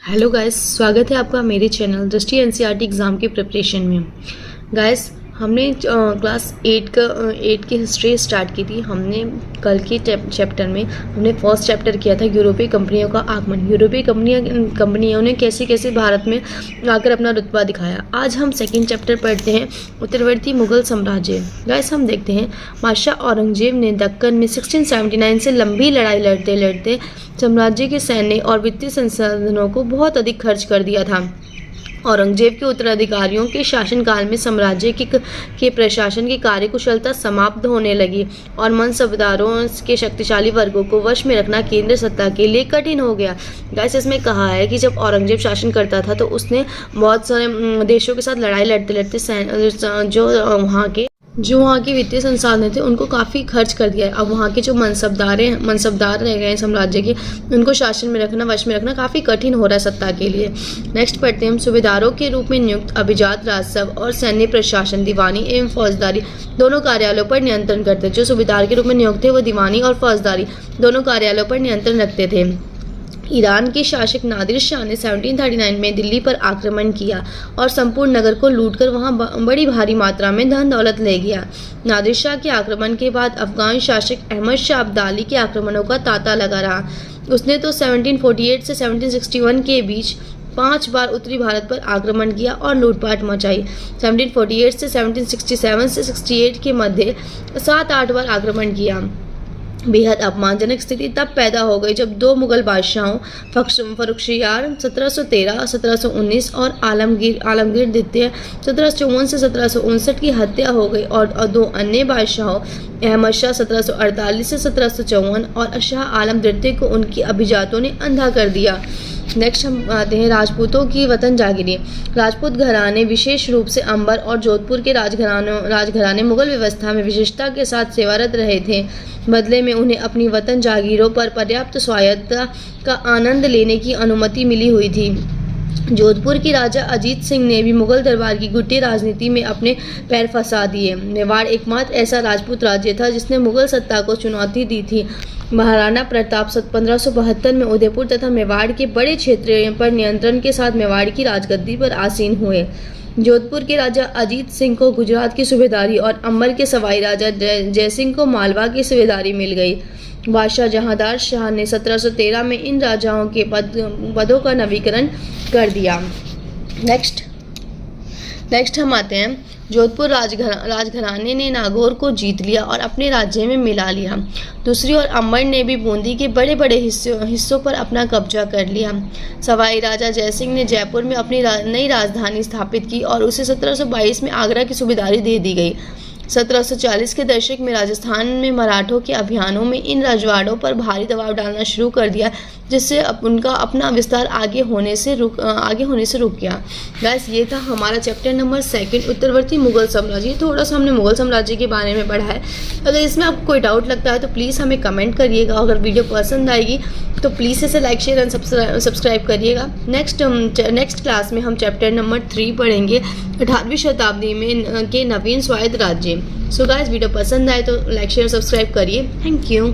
Hello guys, स्वागत है आपका मेरे चैनल दृष्टि एनसीईआरटी एग्ज़ाम की प्रिपरेशन में। गाइस, हमने क्लास 8 की हिस्ट्री स्टार्ट की थी। हमने कल के चैप्टर में हमने फर्स्ट चैप्टर किया था यूरोपीय कंपनियों का आगमन। यूरोपीय कंपनियों ने कैसे कैसे भारत में आकर अपना रुतबा दिखाया। आज हम सेकंड चैप्टर पढ़ते हैं, उत्तरवर्ती मुगल साम्राज्य। गाइस, हम देखते हैं बादशाह औरंगजेब ने दक्कन में 1679 से लंबी लड़ाई लड़ते लड़ते साम्राज्य के सैन्य और वित्तीय संसाधनों को बहुत अधिक खर्च कर दिया था। औरंगजेब के उत्तराधिकारियों के शासनकाल में साम्राज्य के प्रशासन की कार्यकुशलता समाप्त होने लगी और मनसबदारों के शक्तिशाली वर्गों को वश में रखना केंद्र सत्ता के लिए कठिन हो गया। गाइस, इसमें कहा है कि जब औरंगजेब शासन करता था तो उसने बहुत सारे देशों के साथ लड़ाई लड़ते लड़ते जो वहाँ के वित्तीय संसाधन थे उनको काफ़ी खर्च कर दिया है। अब वहाँ के जो मनसबदार रह गए साम्राज्य के, उनको शासन में रखना, वश में रखना काफ़ी कठिन हो रहा है सत्ता के लिए। नेक्स्ट पढ़ते हैं हम। सूबेदारों के रूप में नियुक्त अभिजात राजसभ और सैन्य प्रशासन, दीवानी एवं फौजदारी दोनों कार्यालयों पर नियंत्रण करते। जो सूबेदार के रूप में नियुक्त थे वो दीवानी और फौजदारी दोनों कार्यालयों पर नियंत्रण रखते थे। ईरान के शासक नादिर शाह ने 1739 में दिल्ली पर आक्रमण किया और संपूर्ण नगर को लूटकर वहां बड़ी भारी मात्रा में धन दौलत ले गया। नादिर शाह के आक्रमण के बाद अफगान शासक अहमद शाह अब्दाली के आक्रमणों का तांता लगा रहा। उसने तो 1748 से 1761 के बीच 5 बार उत्तरी भारत पर आक्रमण किया और लूटपाट मचाई। 1748 से 1767 से 68 के मध्य 7-8 बार आक्रमण किया। बेहद अपमानजनक स्थिति तब पैदा हो गई जब दो मुगल बादशाहों फर्रुखशियार 1713-1719 और आलमगीर द्वितीय 1754 से 1759 की हत्या हो गई और दो अन्य बादशाहों अहमद शाह 1748 से 1754 और शाह आलम द्वितीय को उनकी अभिजातों ने अंधा कर दिया। नेक्स्ट हम आते हैं राजपूतों की वतन जागिरी। राजपूत घराने, विशेष रूप से अंबर और जोधपुर के राजघराने मुगल व्यवस्था में विशेषता के साथ सेवारत रहे थे। बदले में उन्हें अपनी वतन जागीरों पर पर्याप्त स्वायत्तता का आनंद लेने की अनुमति मिली हुई थी। जोधपुर के राजा अजीत सिंह ने भी मुगल दरबार की गुट्टी राजनीति में अपने पैर फंसा दिए। मेवाड़ एकमात्र ऐसा राजपूत राज्य था जिसने मुगल सत्ता को चुनौती दी थी। महाराणा प्रताप 1572 में उदयपुर तथा मेवाड़ के बड़े क्षेत्रों पर नियंत्रण के साथ मेवाड़ की राजगद्दी पर आसीन हुए। जोधपुर के राजा अजीत सिंह को गुजरात की सूबेदारी और अंबर के सवाई राजा जयसिंह को मालवा की सूबेदारी मिल गई। बादशाह जहांदार शाह ने 1713 में इन राजाओं के पदों का नवीकरण कर दिया। नेक्स्ट हम आते हैं। जोधपुर राजघराने ने नागौर को जीत लिया और अपने राज्य में मिला लिया। दूसरी ओर अंबर ने भी बूंदी के बड़े बड़े हिस्सों पर अपना कब्जा कर लिया। सवाई राजा जयसिंह ने जयपुर में अपनी नई राजधानी स्थापित की और उसे 1722 में आगरा की सूबेदारी दे दी गई। 1740 के दशक में राजस्थान में मराठों के अभियानों में इन रजवाड़ों पर भारी दबाव डालना शुरू कर दिया, जिससे उनका अपना विस्तार आगे होने से रुक गया। गाइस, ये था हमारा चैप्टर नंबर 2, उत्तरवर्ती मुगल साम्राज्य। थोड़ा सा हमने मुगल साम्राज्य के बारे में पढ़ा है। अगर इसमें आपको कोई डाउट लगता है तो प्लीज़ हमें कमेंट करिएगा। अगर वीडियो पसंद आएगी तो प्लीज़ इसे लाइक, शेयर एंड सब्सक्राइब करिएगा। नेक्स्ट क्लास में हम चैप्टर नंबर 3 पढ़ेंगे, 18वीं शताब्दी में के नवीन स्वायत्त राज्य। सो गाइस, वीडियो पसंद आए तो लाइक, शेयर, सब्सक्राइब करिए। Thank you.